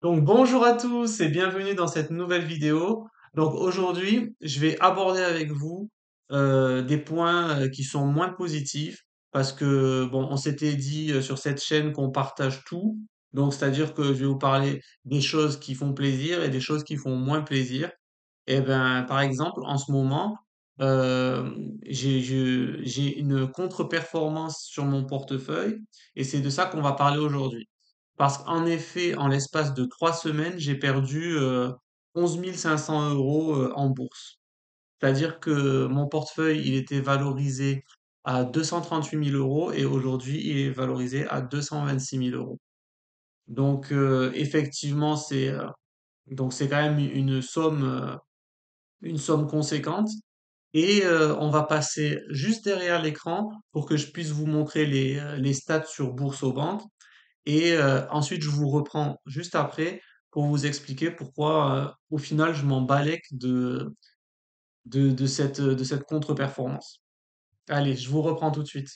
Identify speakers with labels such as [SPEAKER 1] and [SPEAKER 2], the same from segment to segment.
[SPEAKER 1] Donc bonjour à tous et bienvenue dans cette nouvelle vidéo. Donc aujourd'hui, je vais aborder avec vous des points qui sont moins positifs parce que bon, on s'était dit sur cette chaîne qu'on partage tout. Donc c'est-à-dire que je vais vous parler des choses qui font plaisir et des choses qui font moins plaisir. Et ben par exemple, en ce moment, euh, j'ai une contre-performance sur mon portefeuille et c'est de ça qu'on va parler aujourd'hui. Parce qu'en effet, en l'espace de 3 semaines, j'ai perdu 11 500 euros en bourse. C'est-à-dire que mon portefeuille, il était valorisé à 238 000 euros et aujourd'hui, il est valorisé à 226 000 euros. Donc, effectivement, c'est quand même une somme conséquente. Et on va passer juste derrière l'écran pour que je puisse vous montrer les stats sur Boursorama. Et ensuite, je vous reprends juste après pour vous expliquer pourquoi, au final, je m'en balèque de cette contre-performance. Allez, je vous reprends tout de suite.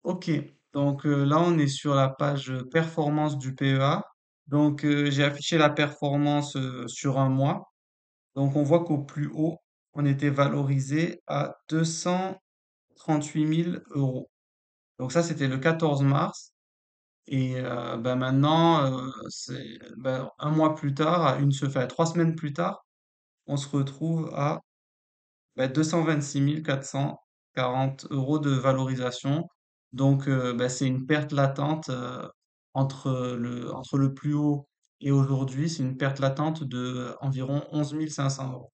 [SPEAKER 1] Ok, donc là, on est sur la page performance du PEA. Donc, j'ai affiché la performance sur un mois. Donc, on voit qu'au plus haut, on était valorisé à 238 000 euros. Donc, ça, c'était le 14 mars. Et ben maintenant, c'est ben, un mois plus tard, enfin, 3 semaines plus tard, on se retrouve à ben, 226 440 euros de valorisation. Donc, ben, c'est une perte latente entre le plus haut et aujourd'hui, c'est une perte latente de environ 11 500 euros.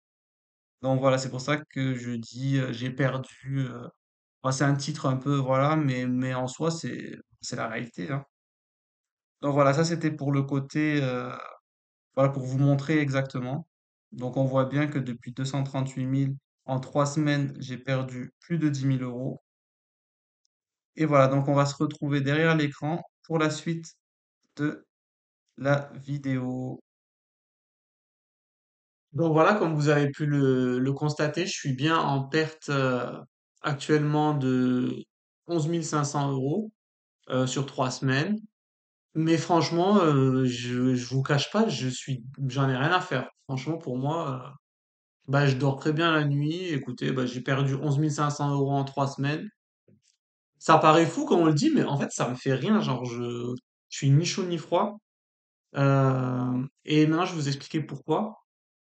[SPEAKER 1] Donc voilà, c'est pour ça que je dis j'ai perdu. Enfin, c'est un titre un peu, voilà, mais en soi, c'est la réalité, hein. Donc voilà, ça c'était pour le côté, voilà, pour vous montrer exactement. Donc on voit bien que depuis 238 000, en 3 semaines, j'ai perdu plus de 10 000 euros. Et voilà, donc on va se retrouver derrière l'écran pour la suite de la vidéo. Donc voilà, comme vous avez pu le constater, je suis bien en perte actuellement de 11 500 euros sur 3 semaines. Mais franchement, je vous cache pas, j'en ai rien à faire. Franchement, pour moi, bah, je dors très bien la nuit. Écoutez, bah, j'ai perdu 11 500 euros en 3 semaines. Ça paraît fou quand on le dit, mais en fait, ça me fait rien. Genre, je suis ni chaud ni froid. Et maintenant, je vais vous expliquer pourquoi.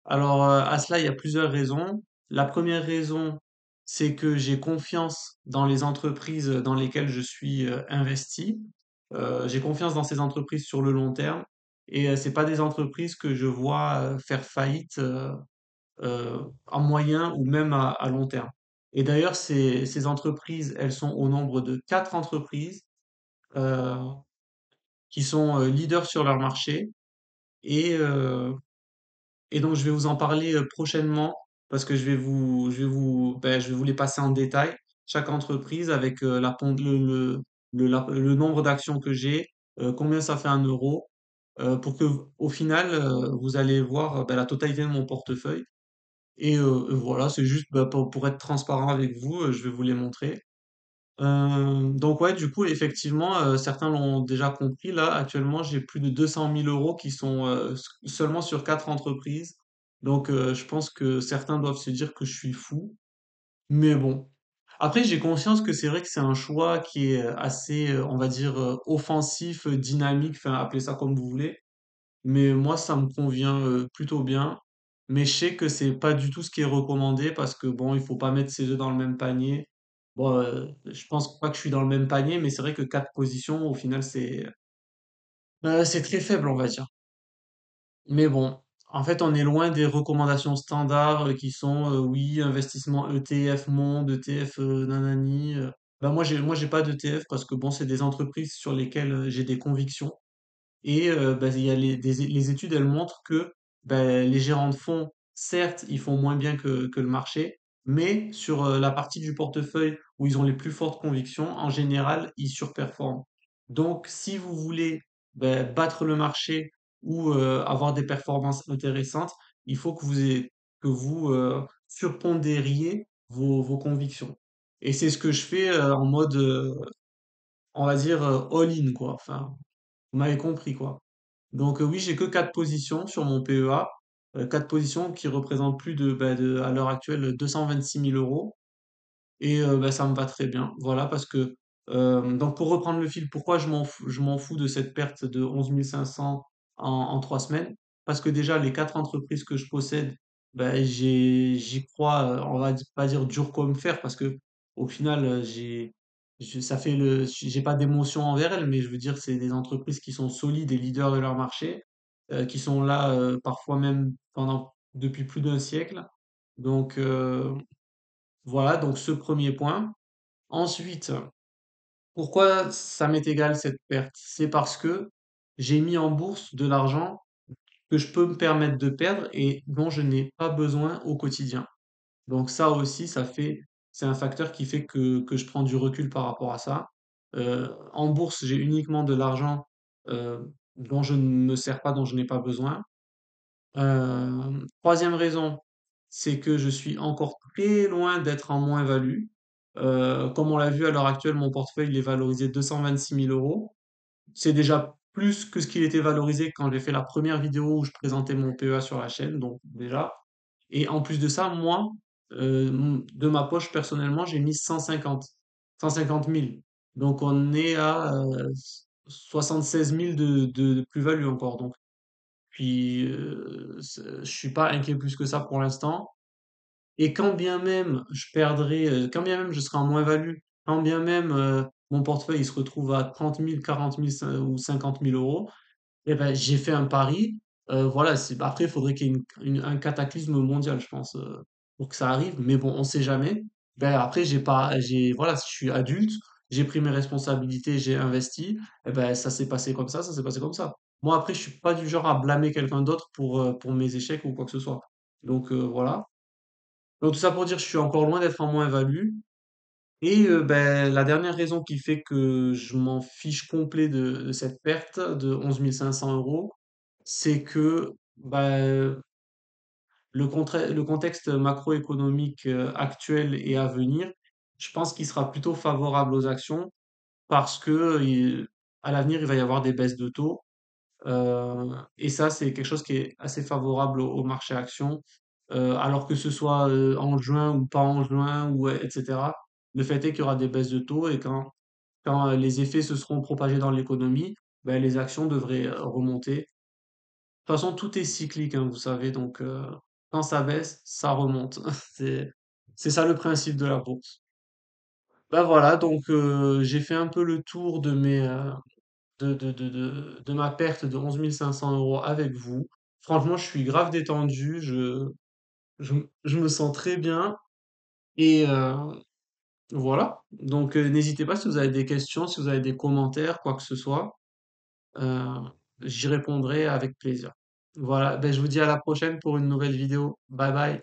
[SPEAKER 1] Alors, à cela, il y a plusieurs raisons. La première raison, c'est que j'ai confiance dans les entreprises dans lesquelles je suis investi. J'ai confiance dans ces entreprises sur le long terme. Et c'est pas des entreprises que je vois faire faillite à moyen ou même à long terme. Et d'ailleurs, ces entreprises, elles sont au nombre de 4 entreprises euh, qui sont leaders sur leur marché. Et, euh, et donc, je vais vous en parler prochainement parce que je vais vous les passer en détail. Chaque entreprise avec le nombre d'actions que j'ai, combien ça fait un euro, pour que au final, vous allez voir la totalité de mon portefeuille. Et voilà, c'est juste bah, pour être transparent avec vous, je vais vous les montrer. Donc ouais, du coup, effectivement, certains l'ont déjà compris. Là, actuellement, j'ai plus de 200 000 euros qui sont seulement sur 4 entreprises. Donc, je pense que certains doivent se dire que je suis fou. Mais bon. Après, j'ai conscience que c'est vrai que c'est un choix qui est assez, on va dire, offensif, dynamique, enfin, appelez ça comme vous voulez. Mais moi, ça me convient plutôt bien. Mais je sais que c'est pas du tout ce qui est recommandé parce que bon, il faut pas mettre ses œufs dans le même panier. Bon, je pense pas que je suis dans le même panier, mais c'est vrai que 4 positions, au final, c'est très faible, on va dire. Mais bon, en fait, on est loin des recommandations standards qui sont oui, investissement ETF monde, ETF nanani. Bah moi j'ai pas d'ETF parce que bon, c'est des entreprises sur lesquelles j'ai des convictions. Et bah, il y a les études, elles montrent que bah, les gérants de fonds, certes, ils font moins bien que le marché, mais sur la partie du portefeuille où ils ont les plus fortes convictions, en général, ils surperforment. Donc, si vous voulez bah, battre le marché ou avoir des performances intéressantes, il faut que vous surpondériez vos convictions. Et c'est ce que je fais en mode, on va dire, all-in, quoi. Enfin, vous m'avez compris, quoi. Donc oui, j'ai que 4 positions sur mon PEA, 4 positions qui représentent plus à l'heure actuelle, 226 000 euros. Et bah, ça me va très bien. Voilà, parce que donc pour reprendre le fil, pourquoi je m'en fous de cette perte de 11 500 en 3 semaines? Parce que déjà les 4 entreprises que je possède, bah, j'y crois, on va pas dire dur comme fer parce que au final, ça fait j'ai pas d'émotion envers elles, mais je veux dire, c'est des entreprises qui sont solides et leaders de leur marché, qui sont là, parfois même depuis plus d'un siècle. Donc voilà, donc ce premier point. Ensuite, pourquoi ça m'est égal cette perte? C'est parce que j'ai mis en bourse de l'argent que je peux me permettre de perdre et dont je n'ai pas besoin au quotidien. Donc ça aussi, c'est un facteur qui fait que je prends du recul par rapport à ça. En bourse, j'ai uniquement de l'argent dont je ne me sers pas, dont je n'ai pas besoin. 3e raison, c'est que je suis encore très loin d'être en moins-value. Comme on l'a vu à l'heure actuelle, mon portefeuille il est valorisé 226 000 euros. C'est déjà plus que ce qu'il était valorisé quand j'ai fait la première vidéo où je présentais mon PEA sur la chaîne, donc déjà. Et en plus de ça, moi, de ma poche personnellement, j'ai mis 150 000. Donc on est à 76 000 de plus-value encore. Donc puis, je suis pas inquiet plus que ça pour l'instant. Et quand bien même je perdrais, quand bien même je serais en moins-value, quand bien même mon portefeuille il se retrouve à 30 000, 40 000 ou 50 000 euros, eh ben, j'ai fait un pari. Voilà, bah, après, il faudrait qu'il y ait un cataclysme mondial, je pense, pour que ça arrive. Mais bon, on sait jamais. Ben, après, voilà, je suis adulte, j'ai pris mes responsabilités, j'ai investi. Eh ben, ça s'est passé comme ça s'est passé comme ça. Moi, après, je suis pas du genre à blâmer quelqu'un d'autre pour mes échecs ou quoi que ce soit. Donc, voilà. Donc, tout ça pour dire, je suis encore loin d'être en moins-value. Et ben, la dernière raison qui fait que je m'en fiche complet de cette perte de 11 500 euros, c'est que bah, le contexte macroéconomique actuel et à venir, je pense qu'il sera plutôt favorable aux actions parce que à l'avenir, il va y avoir des baisses de taux. Et ça, c'est quelque chose qui est assez favorable au marché actions. Alors que ce soit en juin ou pas en juin, ou etc. Le fait est qu'il y aura des baisses de taux et quand les effets se seront propagés dans l'économie, ben, les actions devraient remonter. De toute façon, tout est cyclique, hein, vous savez, donc quand ça baisse, ça remonte. C'est, c'est ça le principe de la bourse. Ben voilà, donc j'ai fait un peu le tour de ma perte de 11 500 euros avec vous. Franchement, je suis grave détendu, je me sens très bien et voilà. Donc n'hésitez pas si vous avez des questions, si vous avez des commentaires, quoi que ce soit. Euh, J'y répondrai avec plaisir. Voilà, ben, je vous dis à la prochaine pour une nouvelle vidéo. Bye bye.